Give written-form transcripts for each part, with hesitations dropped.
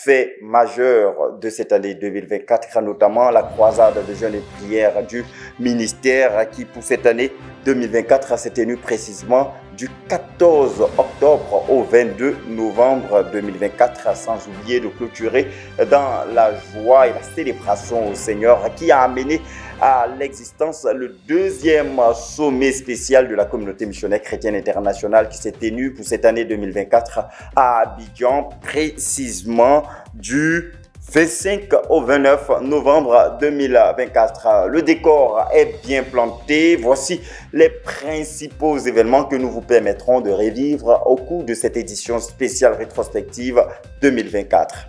faits majeurs de cette année 2024, notamment la croisade de jeûne et prière du ministère qui pour cette année 2024 s'est tenue précisément du 14 octobre au 22 novembre 2024, sans oublier de clôturer dans la joie et la célébration au Seigneur qui a amené à l'existence le deuxième sommet spécial de la communauté missionnaire chrétienne internationale qui s'est tenu pour cette année 2024 à Abidjan, précisément du 25 au 29 novembre 2024. Le décor est bien planté. Voici les principaux événements que nous vous permettrons de revivre au cours de cette édition spéciale rétrospective 2024.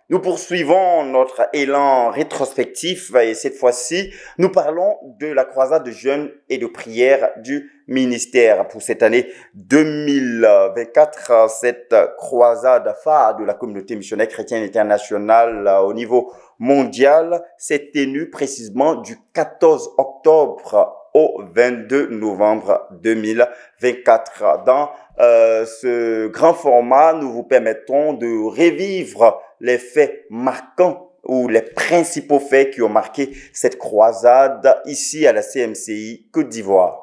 Nous poursuivons notre élan rétrospectif et cette fois-ci, nous parlons de la croisade de jeûne et de prière du ministère. Pour cette année 2024, cette croisade phare de la communauté missionnaire chrétienne internationale au niveau mondial s'est tenue précisément du 14 octobre au 22 novembre 2024. Dans ce grand format, nous vous permettons de revivre les faits marquants ou les principaux faits qui ont marqué cette croisade ici à la CMCI Côte d'Ivoire.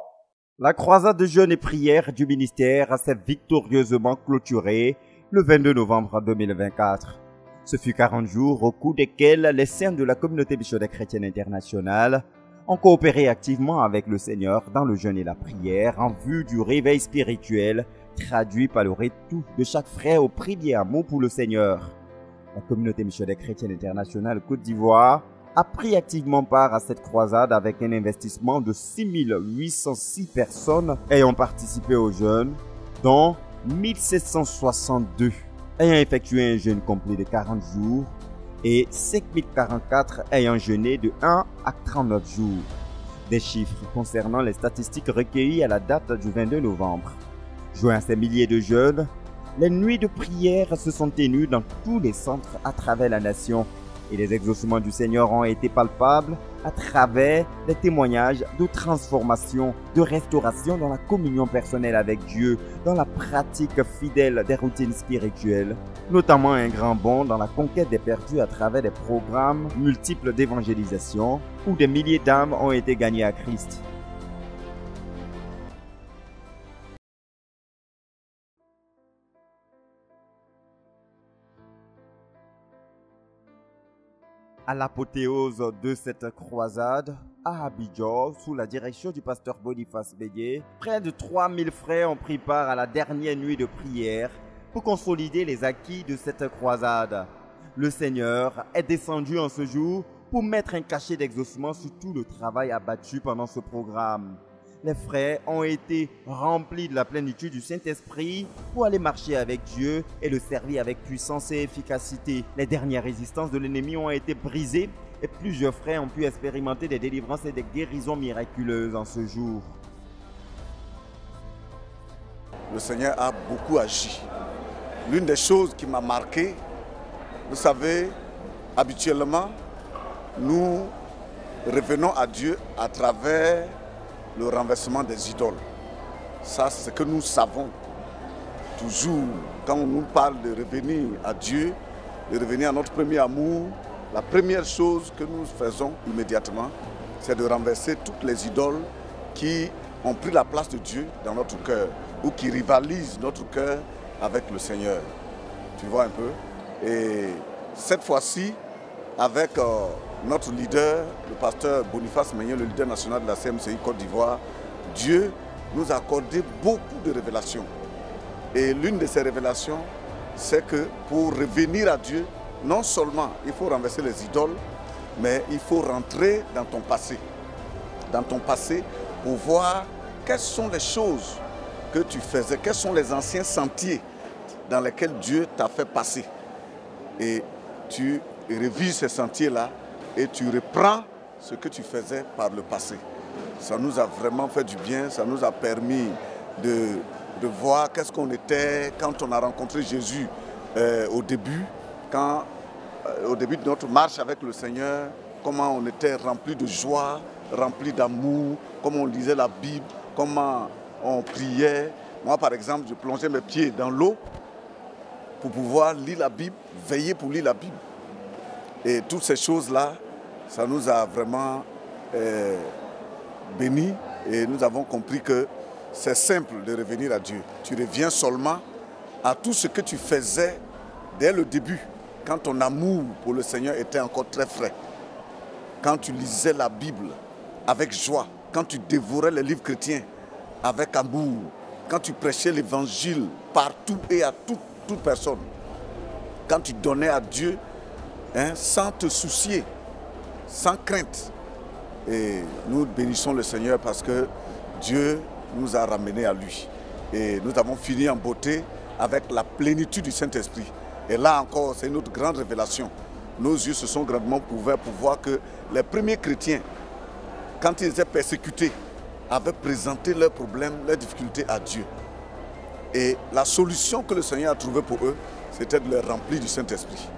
La croisade de jeûne et prière du ministère s'est victorieusement clôturée le 22 novembre 2024. Ce fut 40 jours au cours desquels les saints de la communauté missionnaire chrétienne internationale ont coopéré activement avec le Seigneur dans le jeûne et la prière en vue du réveil spirituel traduit par le retour de chaque frère au prier amour pour le Seigneur. La communauté missionnaire chrétienne internationale Côte d'Ivoire a pris activement part à cette croisade avec un investissement de 6 806 personnes ayant participé au jeûne, dont 1762 ayant effectué un jeûne complet de 40 jours et 5044 ayant jeûné de 1 à 39 jours. Des chiffres concernant les statistiques recueillies à la date du 22 novembre. Joint à ces milliers de jeunes, les nuits de prière se sont tenues dans tous les centres à travers la nation et les exaucements du Seigneur ont été palpables à travers des témoignages de transformation, de restauration dans la communion personnelle avec Dieu, dans la pratique fidèle des routines spirituelles, notamment un grand bond dans la conquête des perdus à travers des programmes multiples d'évangélisation où des milliers d'âmes ont été gagnées à Christ. À l'apothéose de cette croisade, à Abidjan, sous la direction du pasteur Boniface Bégué, près de 3000 frères ont pris part à la dernière nuit de prière pour consolider les acquis de cette croisade. Le Seigneur est descendu en ce jour pour mettre un cachet d'exaucement sur tout le travail abattu pendant ce programme. Les frères ont été remplis de la plénitude du Saint-Esprit pour aller marcher avec Dieu et le servir avec puissance et efficacité. Les dernières résistances de l'ennemi ont été brisées et plusieurs frères ont pu expérimenter des délivrances et des guérisons miraculeuses en ce jour. Le Seigneur a beaucoup agi. L'une des choses qui m'a marqué, vous savez, habituellement, nous revenons à Dieu à travers le renversement des idoles. Ça, c'est ce que nous savons toujours. Quand on nous parle de revenir à Dieu, de revenir à notre premier amour, la première chose que nous faisons immédiatement, c'est de renverser toutes les idoles qui ont pris la place de Dieu dans notre cœur ou qui rivalisent notre cœur avec le Seigneur. Tu vois un peu? Et cette fois-ci, avec notre leader, le pasteur Boniface Meignet, le leader national de la CMCI Côte d'Ivoire, Dieu nous a accordé beaucoup de révélations. Et l'une de ces révélations, c'est que pour revenir à Dieu, non seulement il faut renverser les idoles, mais il faut rentrer dans ton passé. Dans ton passé, pour voir quelles sont les choses que tu faisais, quels sont les anciens sentiers dans lesquels Dieu t'a fait passer. Et tu revises ces sentiers-là et tu reprends ce que tu faisais par le passé. Ça nous a vraiment fait du bien, ça nous a permis de voir qu'est-ce qu'on était quand on a rencontré Jésus au début de notre marche avec le Seigneur, comment on était rempli de joie, rempli d'amour, comment on lisait la Bible, comment on priait. Moi, par exemple, je plongeais mes pieds dans l'eau pour pouvoir lire la Bible, veiller pour lire la Bible. Et toutes ces choses-là, ça nous a vraiment bénis et nous avons compris que c'est simple de revenir à Dieu. Tu reviens seulement à tout ce que tu faisais dès le début, quand ton amour pour le Seigneur était encore très frais. Quand tu lisais la Bible avec joie, quand tu dévorais les livres chrétiens avec amour, quand tu prêchais l'évangile partout et à toute personne, quand tu donnais à Dieu sans te soucier, sans crainte. Et nous bénissons le Seigneur parce que Dieu nous a ramenés à lui. Et nous avons fini en beauté avec la plénitude du Saint-Esprit. Et là encore, c'est une autre grande révélation. Nos yeux se sont grandement ouverts pour voir que les premiers chrétiens, quand ils étaient persécutés, avaient présenté leurs problèmes, leurs difficultés à Dieu. Et la solution que le Seigneur a trouvée pour eux, c'était de les remplir du Saint-Esprit.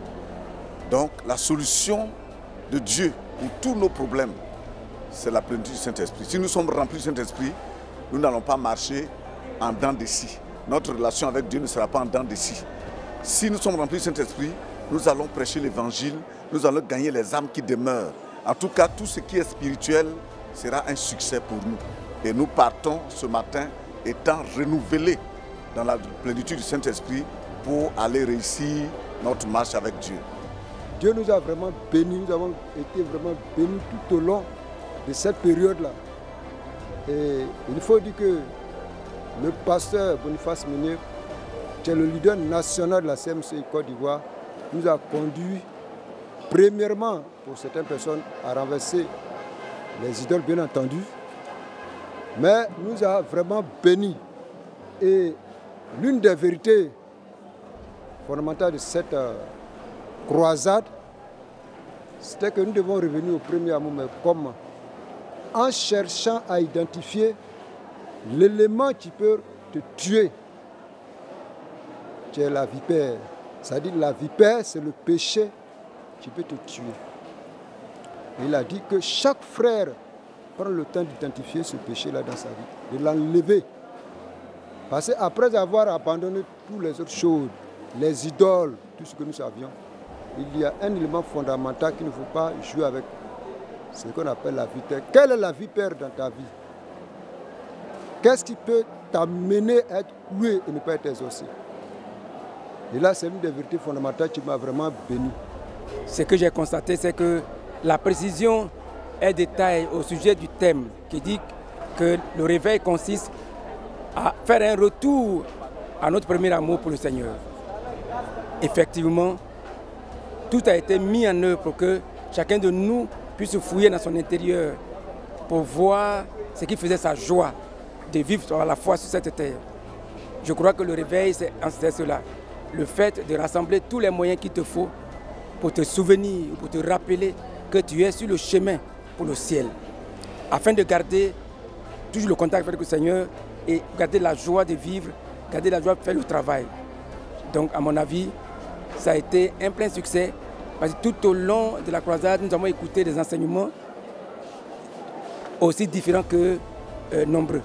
Donc la solution de Dieu pour tous nos problèmes, c'est la plénitude du Saint-Esprit. Si nous sommes remplis du Saint-Esprit, nous n'allons pas marcher en dents de scie. Notre relation avec Dieu ne sera pas en dents de scie. Si nous sommes remplis du Saint-Esprit, nous allons prêcher l'Évangile, nous allons gagner les âmes qui demeurent. En tout cas, tout ce qui est spirituel sera un succès pour nous. Et nous partons ce matin étant renouvelés dans la plénitude du Saint-Esprit pour aller réussir notre marche avec Dieu. Dieu nous a vraiment bénis, nous avons été vraiment bénis tout au long de cette période-là. Et il faut dire que le pasteur Boniface Menir, qui est le leader national de la CMC Côte d'Ivoire, nous a conduit premièrement pour certaines personnes à renverser les idoles bien entendu, mais nous a vraiment bénis. Et l'une des vérités fondamentales de cette croisade, c'était que nous devons revenir au premier amour, mais comment? En cherchant à identifier l'élément qui peut te tuer, qui est la vipère. C'est-à-dire la vipère, c'est le péché qui peut te tuer. Il a dit que chaque frère prend le temps d'identifier ce péché-là dans sa vie, de l'enlever. Parce qu'après avoir abandonné toutes les autres choses, les idoles, tout ce que nous savions, il y a un élément fondamental qu'il ne faut pas jouer avec. C'est ce qu'on appelle la vipère. Quelle est la vipère dans ta vie? Qu'est-ce qui peut t'amener à être cloué et ne pas être exaucé? Et là, c'est une des vérités fondamentales qui m'a vraiment béni. Ce que j'ai constaté, c'est que la précision est détaillée au sujet du thème qui dit que le réveil consiste à faire un retour à notre premier amour pour le Seigneur. Effectivement, tout a été mis en œuvre pour que chacun de nous puisse fouiller dans son intérieur pour voir ce qui faisait sa joie de vivre à la foi sur cette terre. Je crois que le réveil, c'est cela. Le fait de rassembler tous les moyens qu'il te faut pour te souvenir, pour te rappeler que tu es sur le chemin pour le ciel. Afin de garder toujours le contact avec le Seigneur et garder la joie de vivre, garder la joie de faire le travail. Donc, à mon avis, ça a été un plein succès. Parce que tout au long de la croisade, nous avons écouté des enseignements aussi différents que nombreux.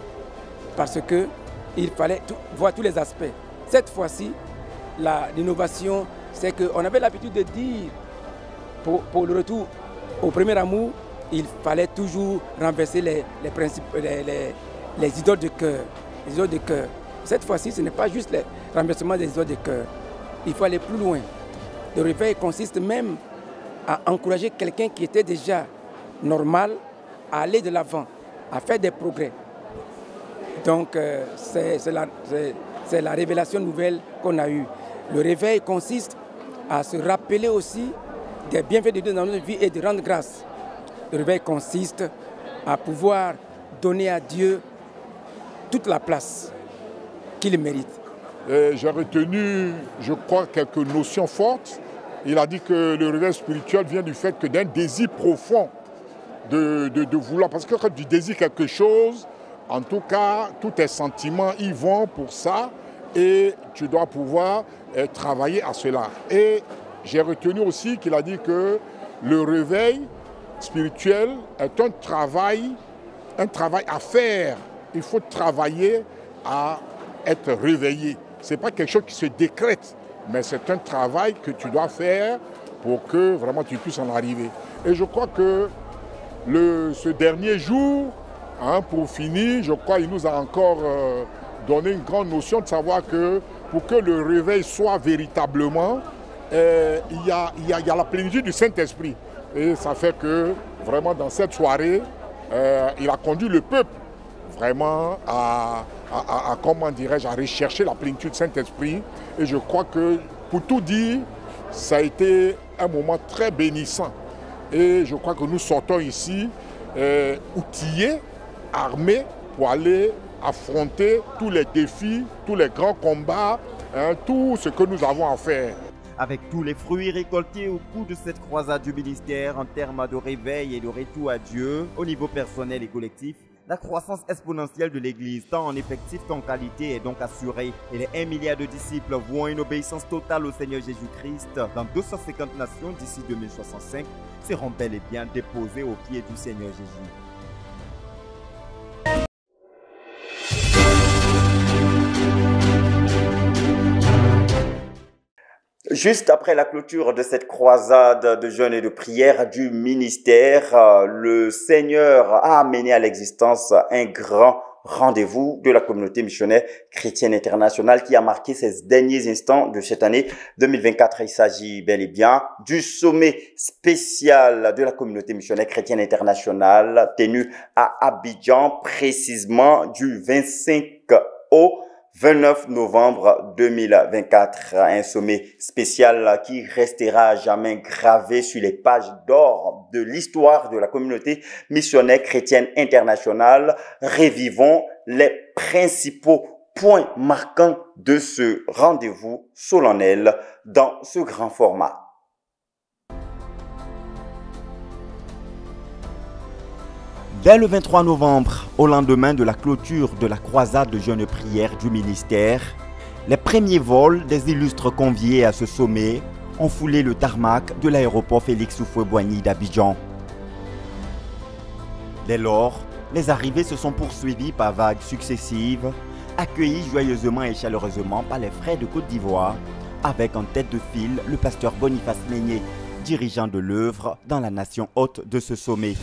Parce qu'il fallait voir tous les aspects. Cette fois-ci, l'innovation, c'est qu'on avait l'habitude de dire, pour le retour au premier amour, il fallait toujours renverser les idoles de cœur. Les idoles de cœur. Cette fois-ci, ce n'est pas juste le renversement des idoles de cœur. Il faut aller plus loin. Le réveil consiste même à encourager quelqu'un qui était déjà normal à aller de l'avant, à faire des progrès. Donc, c'est la révélation nouvelle qu'on a eue. Le réveil consiste à se rappeler aussi des bienfaits de Dieu dans notre vie et de rendre grâce. Le réveil consiste à pouvoir donner à Dieu toute la place qu'il mérite. J'ai retenu, je crois, quelques notions fortes. Il a dit que le réveil spirituel vient du fait que d'un désir profond de vouloir. Parce que quand tu désires quelque chose, en tout cas, tous tes sentiments y vont pour ça et tu dois pouvoir travailler à cela. Et j'ai retenu aussi qu'il a dit que le réveil spirituel est un travail à faire. Il faut travailler à être réveillé. Ce n'est pas quelque chose qui se décrète, mais c'est un travail que tu dois faire pour que vraiment tu puisses en arriver. Et je crois que ce dernier jour, pour finir, je crois qu'il nous a encore donné une grande notion de savoir que pour que le réveil soit véritablement, il y a la plénitude du Saint-Esprit. Et ça fait que vraiment dans cette soirée, il a conduit le peuple vraiment à comment dirais-je, à rechercher la plénitude du Saint-Esprit. Et je crois que, pour tout dire, ça a été un moment très bénissant. Et je crois que nous sortons ici outillés, armés, pour aller affronter tous les défis, tous les grands combats, tout ce que nous avons à faire. Avec tous les fruits récoltés au cours de cette croisade du ministère en termes de réveil et de retour à Dieu, au niveau personnel et collectif, la croissance exponentielle de l'Église, tant en effectif qu'en qualité, est donc assurée. Et les 1 milliard de disciples vouant une obéissance totale au Seigneur Jésus-Christ dans 250 nations d'ici 2065 seront bel et bien déposés aux pieds du Seigneur Jésus. Juste après la clôture de cette croisade de jeûne et de prière du ministère, le Seigneur a amené à l'existence un grand rendez-vous de la communauté missionnaire chrétienne internationale qui a marqué ces derniers instants de cette année 2024. Il s'agit bel et bien du sommet spécial de la communauté missionnaire chrétienne internationale tenu à Abidjan, précisément du 25 au 29 novembre 2024, un sommet spécial qui restera à jamais gravé sur les pages d'or de l'histoire de la communauté missionnaire chrétienne internationale. Revivons les principaux points marquants de ce rendez-vous solennel dans ce grand format. Dès le 23 novembre, au lendemain de la clôture de la croisade de jeûne et prière du ministère, les premiers vols des illustres conviés à ce sommet ont foulé le tarmac de l'aéroport Félix Houphouët-Boigny d'Abidjan. Dès lors, les arrivées se sont poursuivies par vagues successives, accueillies joyeusement et chaleureusement par les frères de Côte d'Ivoire, avec en tête de file le pasteur Boniface Meignet, dirigeant de l'œuvre dans la nation hôte de ce sommet.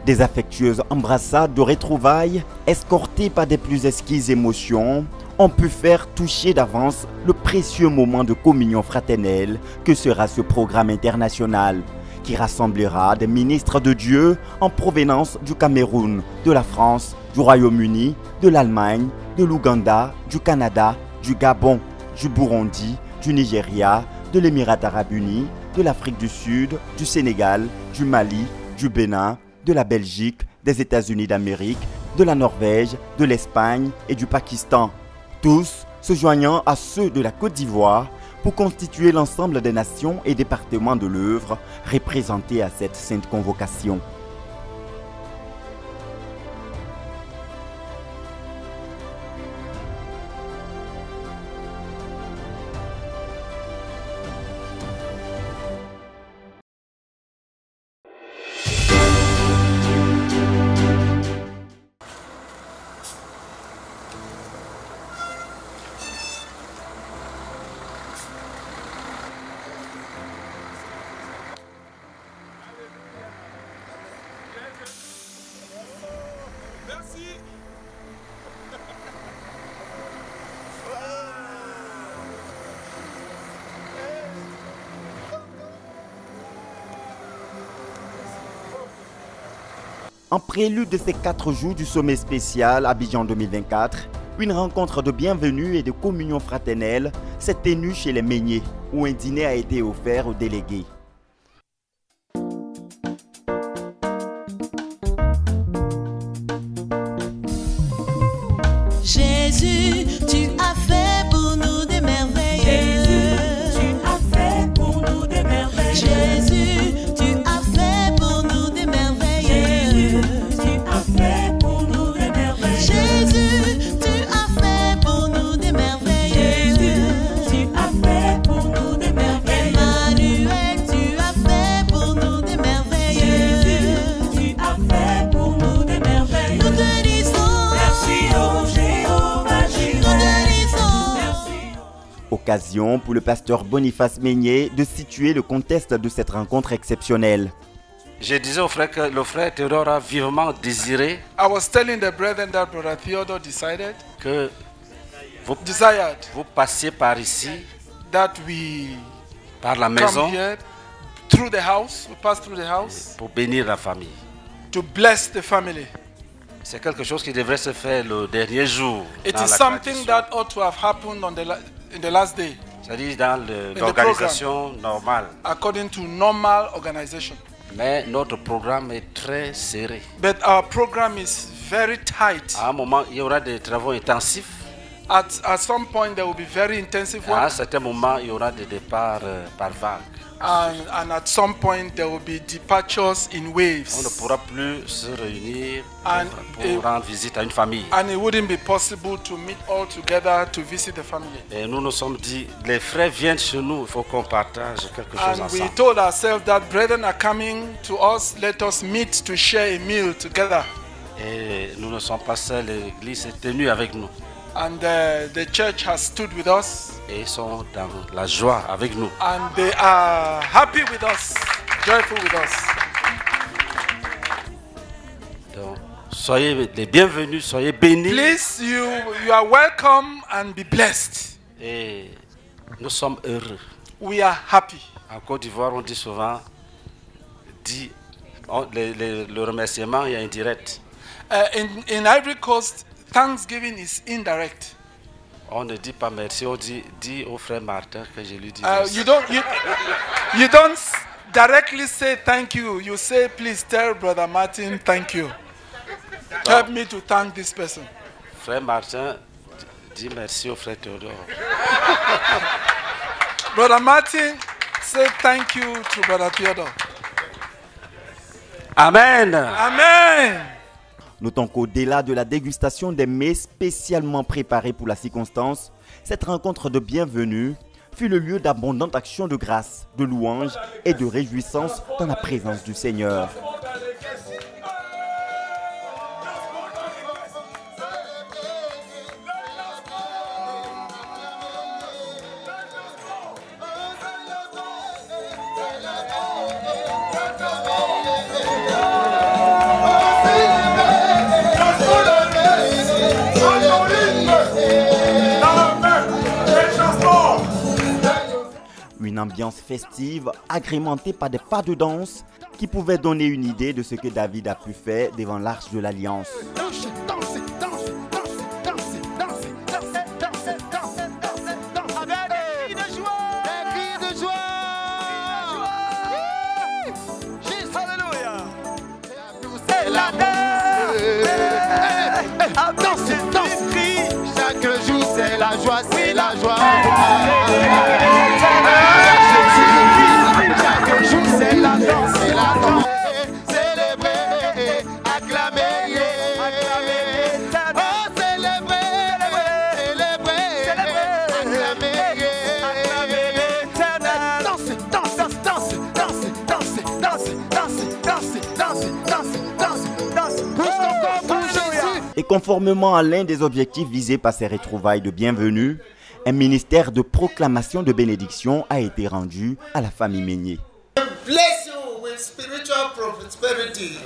Des affectueuses embrassades de retrouvailles, escortées par des plus exquises émotions, ont pu faire toucher d'avance le précieux moment de communion fraternelle que sera ce programme international, qui rassemblera des ministres de Dieu en provenance du Cameroun, de la France, du Royaume-Uni, de l'Allemagne, de l'Ouganda, du Canada, du Gabon, du Burundi, du Nigeria, de l'Émirat arabe uni, de l'Afrique du Sud, du Sénégal, du Mali, du Bénin, de la Belgique, des États-Unis d'Amérique, de la Norvège, de l'Espagne et du Pakistan. Tous se joignant à ceux de la Côte d'Ivoire pour constituer l'ensemble des nations et départements de l'œuvre représentés à cette sainte convocation. En prélude de ces 4 jours du sommet spécial Abidjan 2024, une rencontre de bienvenue et de communion fraternelle s'est tenue chez les Meuniers, où un dîner a été offert aux délégués. Jésus, tu as fait pour nous des merveilles. Jésus, tu as fait pour nous des merveilles. Jésus, tu as fait pour nous des merveilles. Jésus, tu as fait pour nous des merveilles. Jésus, tu as fait pour nous des merveilles. Jésus, tu as fait pour nous des merveilles. Emmanuel, tu as fait pour nous des merveilles. Jésus, tu as fait pour nous des merveilles. Nous te disons merci, oh Jésus. Occasion pour le pasteur Boniface Meunier de situer le contexte de cette rencontre exceptionnelle. Je disais au frère que le frère Théodore a vivement désiré I was telling the brethren that Brother Theodore decided que vous passiez par ici, that we par la come maison, here through the house, we pass through the house pour bénir la famille. to bless the family. C'est quelque chose qui devrait se faire le dernier jour. It dans is la something tradition. that ought to have happened on in the last day, C'est-à-dire dans the l'organisation normale. according to normal organization. Mais notre programme est très serré. But our program is very tight. À un moment, il y aura des travaux intensifs. At some point, there will be very intensive À un work, certain moment, il y aura des départs par vague. and at some point, there will be departures in On ne waves. pourra plus se réunir And pour rendre visite à une famille. And it wouldn't be possible to meet all together to visit the family. Et nous nous sommes dit, les frères viennent chez nous, il faut qu'on partage quelque chose And we ensemble. told ourselves that brethren are coming to us, let us meet to share a meal together. Et nous ne sommes pas seuls, l'église est tenue avec nous. And the church has stood with us, Et ils sont dans la joie avec nous. and they are happy with us, joyful with us. Donc, soyez les bienvenus, soyez bénis. Please, you are welcome and be blessed. Et nous sommes heureux. We are happy. En Côte d'Ivoire, on dit souvent, le remerciement est indirect. In Ivory Coast, Thanksgiving is indirect. On ne dit pas merci, on dit au frère Martin que je lui dis merci. You don't directly say thank you. You say, please tell Brother Martin thank you. Help me to thank this person. Frère Martin dit merci au frère Théodore. Brother Martin, say thank you to Brother Theodore. Amen. Amen. Notons qu'au-delà de la dégustation des mets spécialement préparés pour la circonstance, cette rencontre de bienvenue fut le lieu d'abondantes actions de grâce, de louange et de réjouissance dans la présence du Seigneur. Une ambiance festive, agrémentée par des pas de danse qui pouvaient donner une idée de ce que David a pu faire devant l'Arche de l'Alliance. Chaque jour c'est la joie, c'est la joie. Chaque jour c'est la danse, c'est la danse. Célébrer, acclamer, oh célébrer, acclamer. Danse, danse, danse, danse, danse, danse, danse, danse, danse, danse, danse. Bouge ton corps pour Jésus. Et conformément à l'un des objectifs visés par ces retrouvailles de bienvenue, un ministère de proclamation de bénédiction a été rendu à la famille Meunier. Bless you with spiritual prosperity.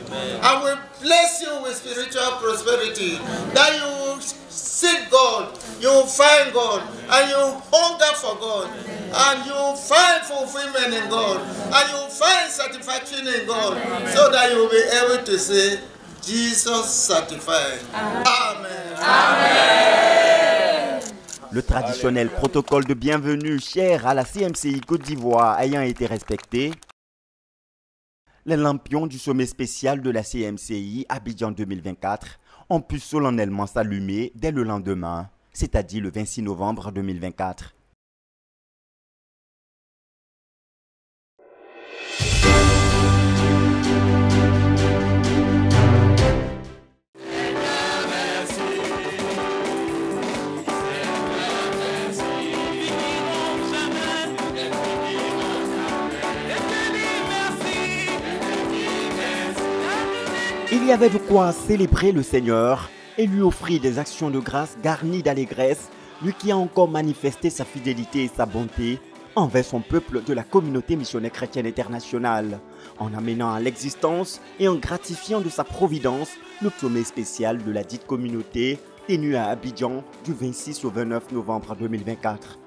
I will bless you with spiritual prosperity. That you will seek God, you will find God, and you will hunger for God, and you will find fulfillment in God, and you will find satisfaction in God, so that you will be able to say, Jesus certified. Amen. Le traditionnel protocole de bienvenue cher à la CMCI Côte d'Ivoire ayant été respecté, les lampions du sommet spécial de la CMCI Abidjan 2024 ont pu solennellement s'allumer dès le lendemain, c'est-à-dire le 26 novembre 2024. Il y avait de quoi célébrer le Seigneur et lui offrir des actions de grâce garnies d'allégresse, lui qui a encore manifesté sa fidélité et sa bonté envers son peuple de la communauté missionnaire chrétienne internationale, en amenant à l'existence et en gratifiant de sa providence le sommet spécial de la dite communauté tenu à Abidjan du 26 au 29 novembre 2024.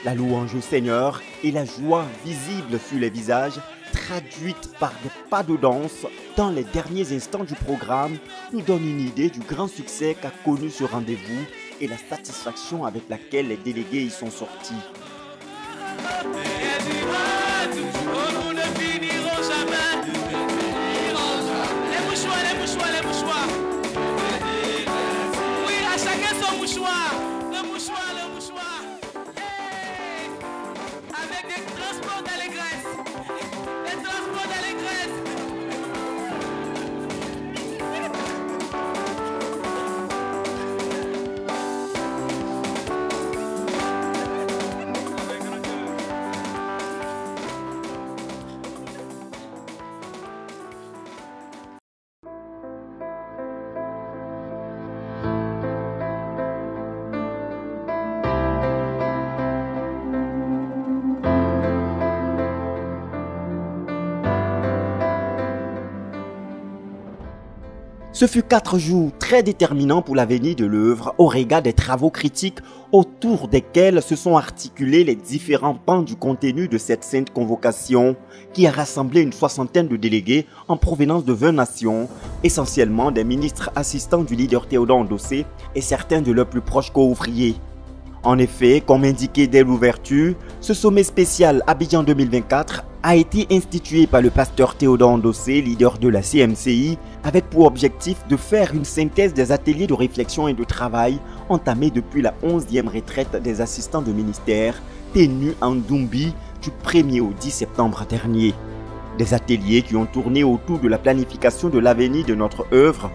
La louange au Seigneur et la joie visible sur les visages, traduite par des pas de danse dans les derniers instants du programme, nous donne une idée du grand succès qu'a connu ce rendez-vous et la satisfaction avec laquelle les délégués y sont sortis. Ce fut 4 jours très déterminants pour l'avenir de l'œuvre au regard des travaux critiques autour desquels se sont articulés les différents pans du contenu de cette sainte convocation qui a rassemblé une 60aine de délégués en provenance de 20 nations, essentiellement des ministres assistants du leader Théodore Ndossé et certains de leurs plus proches co-ouvriers. En effet, comme indiqué dès l'ouverture, ce sommet spécial Abidjan 2024 a été institué par le pasteur Théodore Ndossé, leader de la CMCI, avec pour objectif de faire une synthèse des ateliers de réflexion et de travail entamés depuis la 11e retraite des assistants de ministère tenue en Doumbi du 1er au 10 septembre dernier. Des ateliers qui ont tourné autour de la planification de l'avenir de notre œuvre,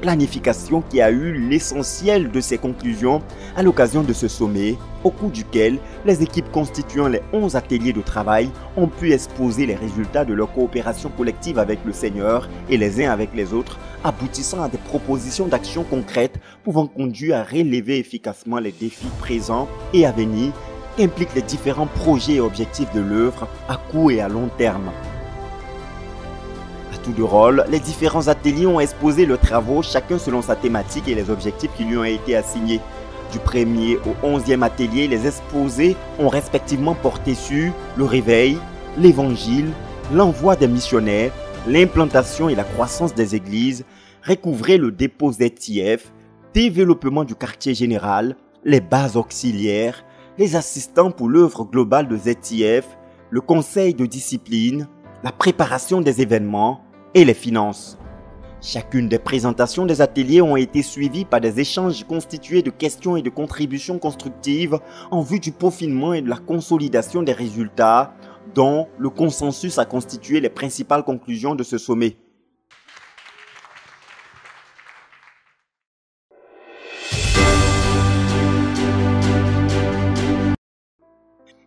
planification qui a eu l'essentiel de ses conclusions à l'occasion de ce sommet, au cours duquel les équipes constituant les 11 ateliers de travail ont pu exposer les résultats de leur coopération collective avec le Seigneur et les uns avec les autres, aboutissant à des propositions d'action concrètes pouvant conduire à relever efficacement les défis présents et à venir qu'impliquent les différents projets et objectifs de l'œuvre à court et à long terme. À tour de rôle, les différents ateliers ont exposé leurs travaux, chacun selon sa thématique et les objectifs qui lui ont été assignés. Du 1er au 11e atelier, les exposés ont respectivement porté sur le réveil, l'évangile, l'envoi des missionnaires, l'implantation et la croissance des églises, recouvrer le dépôt ZTF, développement du quartier général, les bases auxiliaires, les assistants pour l'œuvre globale de ZTF, le conseil de discipline, la préparation des événements et les finances. Chacune des présentations des ateliers ont été suivies par des échanges constitués de questions et de contributions constructives en vue du peaufinement et de la consolidation des résultats, dont le consensus a constitué les principales conclusions de ce sommet.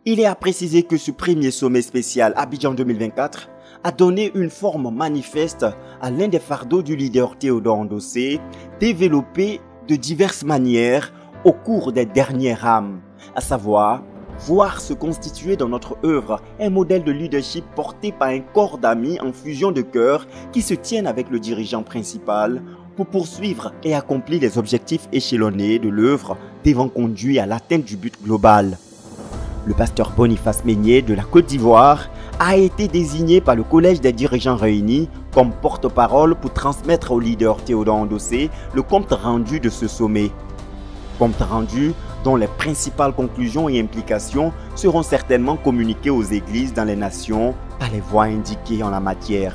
Il est à préciser que ce premier sommet spécial Abidjan 2024 a donné une forme manifeste à l'un des fardeaux du leader Théodore Ndossé, développé de diverses manières au cours des dernières rames, à savoir voir se constituer dans notre œuvre un modèle de leadership porté par un corps d'amis en fusion de cœur qui se tiennent avec le dirigeant principal pour poursuivre et accomplir les objectifs échelonnés de l'œuvre devant conduire à l'atteinte du but global. Le pasteur Boniface Meignet de la Côte d'Ivoire a été désigné par le Collège des dirigeants réunis comme porte-parole pour transmettre au leader Théodore Ndossé le compte rendu de ce sommet. Compte rendu dont les principales conclusions et implications seront certainement communiquées aux églises dans les nations par les voies indiquées en la matière.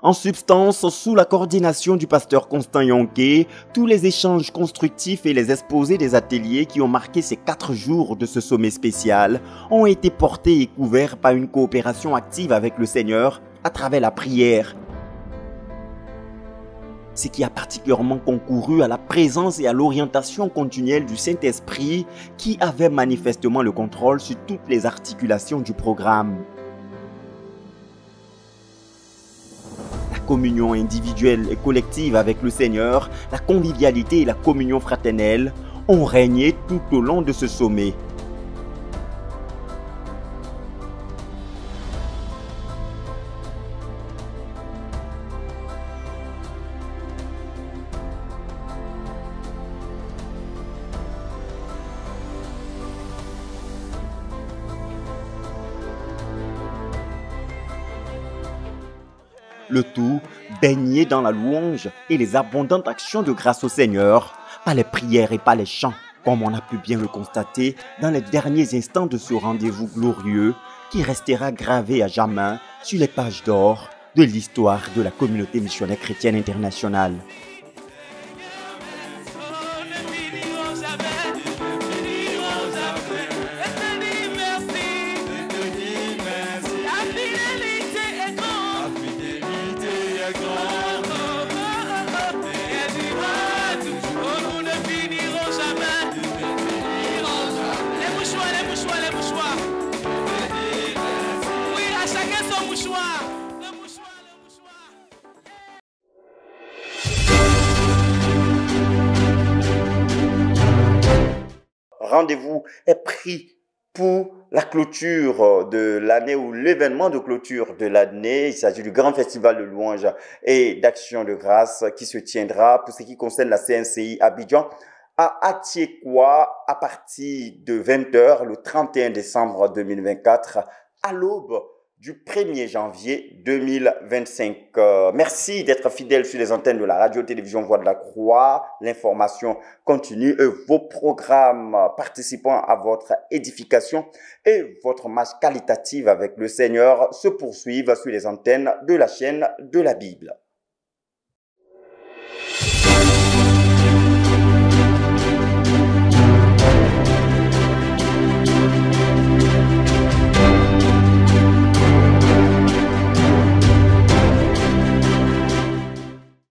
En substance, sous la coordination du pasteur Constant Yonké, tous les échanges constructifs et les exposés des ateliers qui ont marqué ces 4 jours de ce sommet spécial ont été portés et couverts par une coopération active avec le Seigneur à travers la prière. Ce qui a particulièrement concouru à la présence et à l'orientation continuelle du Saint-Esprit qui avait manifestement le contrôle sur toutes les articulations du programme. Communion individuelle et collective avec le Seigneur, la convivialité et la communion fraternelle ont régné tout au long de ce sommet. Le tout baigné dans la louange et les abondantes actions de grâce au Seigneur, par les prières et par les chants, comme on a pu bien le constater dans les derniers instants de ce rendez-vous glorieux qui restera gravé à jamais sur les pages d'or de l'histoire de la communauté missionnaire chrétienne internationale. Rendez-vous est pris pour la clôture de l'année ou l'événement de clôture de l'année. Il s'agit du grand festival de louanges et d'action de grâce qui se tiendra pour ce qui concerne la CNCI Abidjan à Atiekwa à partir de 20 h le 31 décembre 2024 à l'aube du 1er janvier 2025. Merci d'être fidèle sur les antennes de la radio-télévision Voix de la Croix. L'information continue et vos programmes participant à votre édification et votre marche qualitative avec le Seigneur se poursuivent sur les antennes de la chaîne de la Bible.